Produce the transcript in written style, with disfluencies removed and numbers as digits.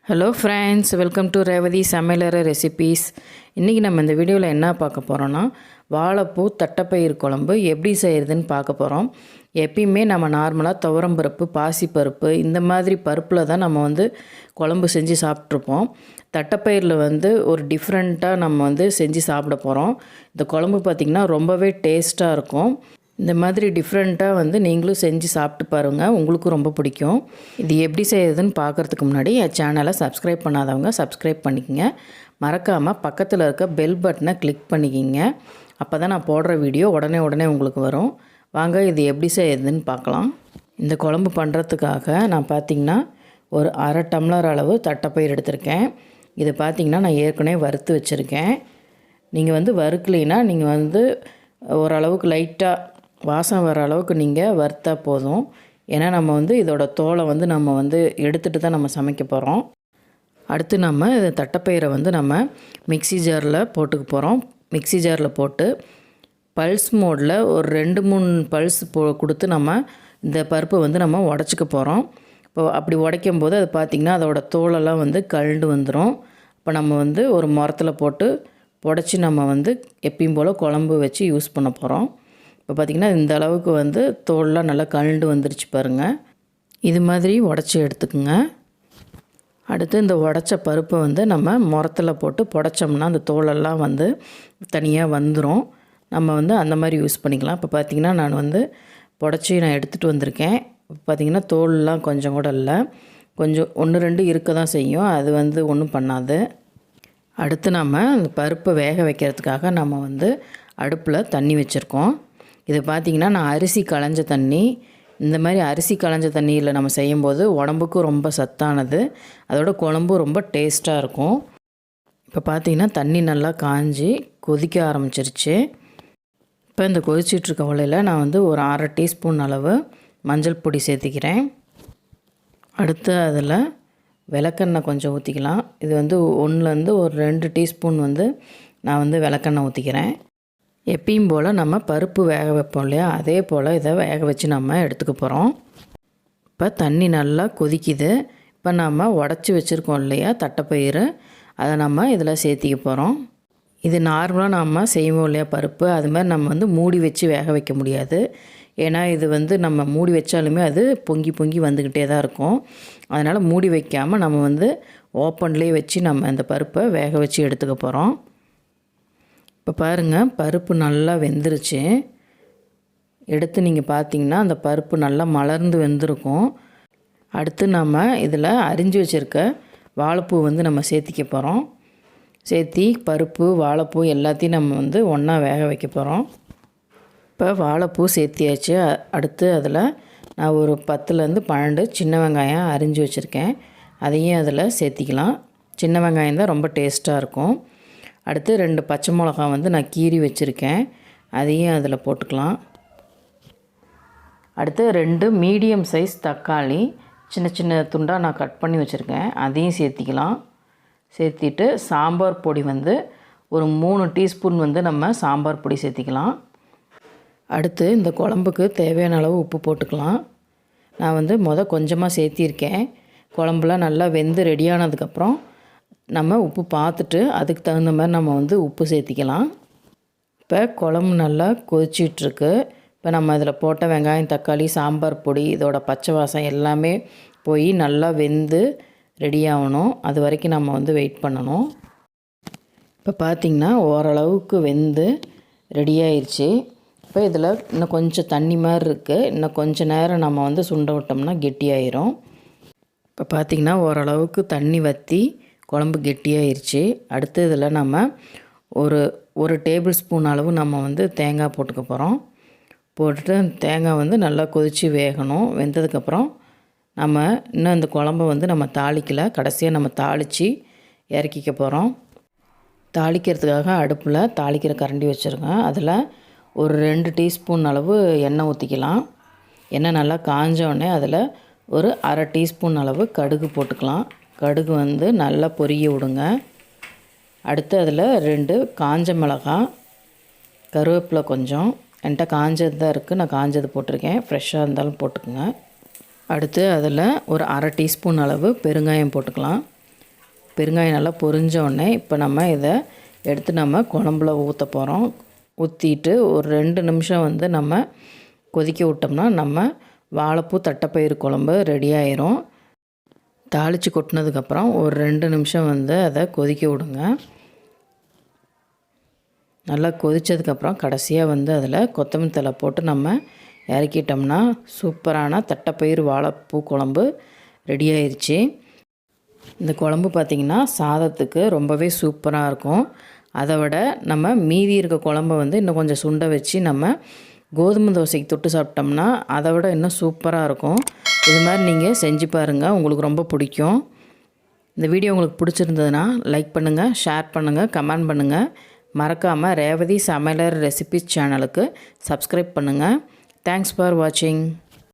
Hello friends, welcome to Revathi சமையலறை recipes. இன்றைக்கி நம்ம இந்த வீடியோவில் என்ன பார்க்க போகிறோன்னா, வாழைப்பூ தட்டைப்பயிறு குழம்பு எப்படி செய்கிறதுன்னு பார்க்க போகிறோம். எப்பயுமே நம்ம நார்மலாக துவரம்பருப்பு, பாசிப்பருப்பு இந்த மாதிரி பருப்பில் தான் நம்ம குழம்பு செஞ்சு சாப்பிட்ருப்போம். தட்டைப்பயிரில் ஒரு டிஃப்ரெண்ட்டாக நம்ம செஞ்சு சாப்பிட போகிறோம். இந்த குழம்பு பார்த்திங்கன்னா ரொம்பவே டேஸ்ட்டாக இருக்கும். இந்த மாதிரி டிஃப்ரெண்ட்டாக நீங்களும் செஞ்சு சாப்பிட்டு பாருங்கள், உங்களுக்கும் ரொம்ப பிடிக்கும். இது எப்படி செய்யுதுன்னு பார்க்குறதுக்கு முன்னாடி என் சேனலை சப்ஸ்கிரைப் பண்ணாதவங்க சப்ஸ்கிரைப் பண்ணிக்கோங்க. மறக்காமல் பக்கத்தில் இருக்க பெல் பட்டனை கிளிக் பண்ணிக்கிங்க. அப்போ தான் நான் போடுற வீடியோ உடனே உங்களுக்கு வரும். வாங்க இது எப்படி செய்யுதுன்னு பார்க்கலாம். இந்த குழம்பு பண்ணுறதுக்காக நான் பார்த்திங்கன்னா ஒரு அரை டம்ளர் அளவு தட்டைப்பயிறு எடுத்திருக்கேன். இது பார்த்திங்கன்னா நான் ஏற்கனவே வறுத்து வச்சுருக்கேன். நீங்கள் வறுக்கலைன்னா நீங்கள் ஓரளவுக்கு லைட்டாக வாசம் வர அளவுக்கு நீங்கள் வறுத்தா போதும். ஏன்னா நம்ம இதோட தோலை நம்ம எடுத்துகிட்டு தான் நம்ம சமைக்க போகிறோம். அடுத்து நம்ம இந்த தட்டைப்பயிரை நம்ம மிக்ஸி ஜாரில் போட்டுக்க போகிறோம். மிக்ஸி ஜாரில் போட்டு பல்ஸ் மோடில் ஒரு 2-3 பல்ஸ் கொடுத்து நம்ம இந்த பருப்பை நம்ம உடச்சிக்க போகிறோம். இப்போ அப்படி உடைக்கும் போது அது பார்த்திங்கன்னா அதோட தோலெல்லாம் கழண்டு வந்துடும். இப்போ நம்ம ஒரு முரத்தில் போட்டு உடச்சி நம்ம எப்பயும் போல் குழம்பு வச்சு யூஸ் பண்ண போகிறோம். இப்போ பார்த்திங்கன்னா இந்த அளவுக்கு தோல்லாம் நல்லா கழண்டு வந்துருச்சு பாருங்கள். இது மாதிரி உடச்சி எடுத்துக்குங்க. அடுத்து இந்த உடச்ச பருப்பை நம்ம முரத்தில் போட்டு புடைச்சோம்னா அந்த தோலெல்லாம் தனியாக வந்துடும். நம்ம அந்த மாதிரி யூஸ் பண்ணிக்கலாம். இப்போ பார்த்திங்கன்னா நான் புடைச்சி நான் எடுத்துகிட்டு வந்திருக்கேன். பார்த்திங்கன்னா தோல்லாம் கொஞ்சம் கூட இல்லை, கொஞ்சம் 1-2 இருக்க தான் செய்யும். அது ஒன்றும் பண்ணாது. அடுத்து நம்ம அந்த பருப்பை வேக வைக்கிறதுக்காக நம்ம அடுப்பில் தண்ணி வச்சுருக்கோம். இது பார்த்திங்கன்னா நான் அரிசி களைஞ்ச தண்ணி. இந்த மாதிரி அரிசி களைஞ்ச தண்ணியில் நம்ம செய்யும்போது உடம்புக்கும் ரொம்ப சத்தானது, அதோட குழம்பும் ரொம்ப டேஸ்ட்டாக இருக்கும். இப்போ பார்த்திங்கன்னா தண்ணி நல்லா காஞ்சி கொதிக்க ஆரம்பிச்சிருச்சு. இப்போ இந்த கொதிச்சிட்ருக்க உலையில் நான் ஒரு 1/2 டீஸ்பூன் அளவு மஞ்சள் பொடி சேர்த்திக்கிறேன். அடுத்து அதில் விளக்கெண்ணெய் கொஞ்சம் ஊற்றிக்கலாம். இது 1லேருந்து ஒரு 2 டீஸ்பூன் நான் விளக்கெண்ணெய் ஊற்றிக்கிறேன். எப்பயும் போல் நம்ம பருப்பு வேக வைப்போம் இல்லையா, அதே போல் இதை வேக வச்சு நம்ம எடுத்துக்க போகிறோம். இப்போ தண்ணி நல்லா கொதிக்குது. இப்போ நம்ம உடச்சி வச்சுருக்கோம் இல்லையா தட்டைப்பயிறு, அதை நம்ம இதில் சேர்த்திக்க போகிறோம். இது நார்மலாக நம்ம செய்வோம் இல்லையா பருப்பு, அது மாதிரி நம்ம மூடி வச்சு வேக வைக்க முடியாது. ஏன்னா இது நம்ம மூடி வச்சாலுமே அது பொங்கி வந்துக்கிட்டே தான் இருக்கும். அதனால் மூடி வைக்காமல் நம்ம ஓப்பன்லேயே வச்சு நம்ம இந்த பருப்பை வேக வச்சு எடுத்துக்க போகிறோம். இப்போ பாருங்கள், பருப்பு நல்லா வெந்துருச்சு. எடுத்து நீங்கள் பார்த்திங்கன்னா அந்த பருப்பு நல்லா மலர்ந்து வெந்திருக்கும். அடுத்து நம்ம இதில் அரிஞ்சு வச்சுருக்க வாழைப்பூ நம்ம சேர்த்திக்க போகிறோம். சேர்த்தி பருப்பு வாழைப்பூ எல்லாத்தையும் நம்ம ஒன்றா வேக வைக்க போகிறோம். இப்போ வாழைப்பூ சேர்த்தியாச்சு. அடுத்து அதில் நான் ஒரு 10லேருந்து 12 சின்ன வெங்காயம் அரிஞ்சு வச்சுருக்கேன். அதையும் அதில் சேர்த்திக்கலாம். சின்ன வெங்காயம் தான் ரொம்ப டேஸ்ட்டாக இருக்கும். அடுத்து 2 பச்சை மிளகா நான் கீறி வச்சுருக்கேன், அதையும் அதில் போட்டுக்கலாம். அடுத்து 2 மீடியம் சைஸ் தக்காளி சின்ன துண்டாக நான் கட் பண்ணி வச்சுருக்கேன், அதையும் சேர்த்திக்கலாம். சேர்த்திட்டு சாம்பார் பொடி ஒரு 3 டீஸ்பூன் நம்ம சாம்பார் பொடி சேர்த்திக்கலாம். அடுத்து இந்த குழம்புக்கு தேவையான அளவு உப்பு போட்டுக்கலாம். நான் கொஞ்சமாக சேர்த்திருக்கேன். குழம்புலாம் நல்லா வெந்து ரெடியானதுக்கப்புறம் நம்ம உப்பு பார்த்துட்டு அதுக்கு தகுந்த மாதிரி நம்ம உப்பு சேர்த்திக்கலாம். இப்போ குழம்பு நல்லா கொதிச்சிட்ருக்கு. இப்போ நம்ம இதில் போட்ட வெங்காயம், தக்காளி, சாம்பார் பொடி இதோட பச்சை வாசம் எல்லாமே போய் நல்லா வெந்து ரெடியாகணும். அது வரைக்கும் நம்ம வெயிட் பண்ணணும். இப்போ பார்த்திங்கன்னா ஓரளவுக்கு வெந்து ரெடியாகிருச்சு. இப்போ இதில் இன்னும் கொஞ்சம் தண்ணி மாதிரி இருக்குது. இன்னும் கொஞ்சம் நேரம் நம்ம சுண்ட விட்டோம்னா கெட்டியாயிரும். இப்போ பார்த்திங்கன்னா ஓரளவுக்கு தண்ணி வற்றி குழம்பு கெட்டியாயிருச்சு. அடுத்து இதில் நம்ம ஒரு டேபிள் ஸ்பூன் அளவு நம்ம தேங்காய் போட்டுக்க போகிறோம். போட்டுட்டு தேங்காய் நல்லா கொதித்து வேகணும். வெந்ததுக்கப்புறம் நம்ம இன்னும் இந்த குழம்பை நம்ம தாளிக்கலை, கடைசியாக நம்ம தாளித்து இறக்கிக்க போகிறோம். தாளிக்கிறதுக்காக அடுப்பில் தாளிக்கிற கரண்டி வச்சுருக்கேன். அதில் ஒரு 2 டீஸ்பூன் அளவு எண்ணெய் ஊற்றிக்கலாம். எண்ணெய் நல்லா காஞ்சோடனே அதில் ஒரு 1/2 டீஸ்பூன் அளவு கடுகு போட்டுக்கலாம். கடுகு நல்லா பொரிய விடுங்க. அடுத்து அதில் 2 காஞ்ச மிளகாய், கருவேப்பிலை கொஞ்சம், என்கிட்ட காஞ்சது தான் இருக்குது, நான் காஞ்சது போட்டிருக்கேன், ஃப்ரெஷ்ஷாக இருந்தாலும் போட்டுக்குங்க. அடுத்து அதில் ஒரு 1/2 டீஸ்பூன் அளவு பெருங்காயம் போட்டுக்கலாம். பெருங்காயம் நல்லா பொரிஞ்ச உடனே இப்போ நம்ம இதை எடுத்து நம்ம குழம்புல ஊற்ற போகிறோம். ஊற்றிட்டு ஒரு 2 நிமிஷம் வந்து நம்ம கொதிக்க விட்டோம்னா நம்ம வாழைப்பூ தட்டைப்பயிறு குழம்பு ரெடி ஆயிரும். தாளித்து கொட்டினதுக்கப்புறம் ஒரு 2 நிமிஷம் வந்து அதை கொதிக்க விடுங்க. நல்லா கொதித்ததுக்கப்புறம் கடைசியாக வந்து அதில் கொத்தமல்லி தழை போட்டு நம்ம இறக்கிட்டோம்னா சூப்பரான தட்டைப்பயிறு வாழைப்பூ குழம்பு ரெடி ஆயிடுச்சு. இந்த குழம்பு பார்த்திங்கன்னா சாதத்துக்கு ரொம்பவே சூப்பராக இருக்கும். அதை விட நம்ம மீதி இருக்க குழம்பை வந்து இன்னும் கொஞ்சம் சுண்ட வச்சு நம்ம கோதுமை தோசைக்கு தொட்டு சாப்பிட்டோம்னா அதை விட இன்னும் சூப்பராக இருக்கும். இது மாதிரி நீங்கள் செஞ்சு பாருங்கள், உங்களுக்கு ரொம்ப பிடிக்கும். இந்த வீடியோ உங்களுக்கு பிடிச்சிருந்ததுன்னா லைக் பண்ணுங்கள், ஷேர் பண்ணுங்கள், கமெண்ட் பண்ணுங்கள். மறக்காமல் ரேவதி சமையலறை ரெசிபிஸ் சேனலுக்கு சப்ஸ்கிரைப் பண்ணுங்கள். தேங்க்ஸ் ஃபார் வாட்சிங்.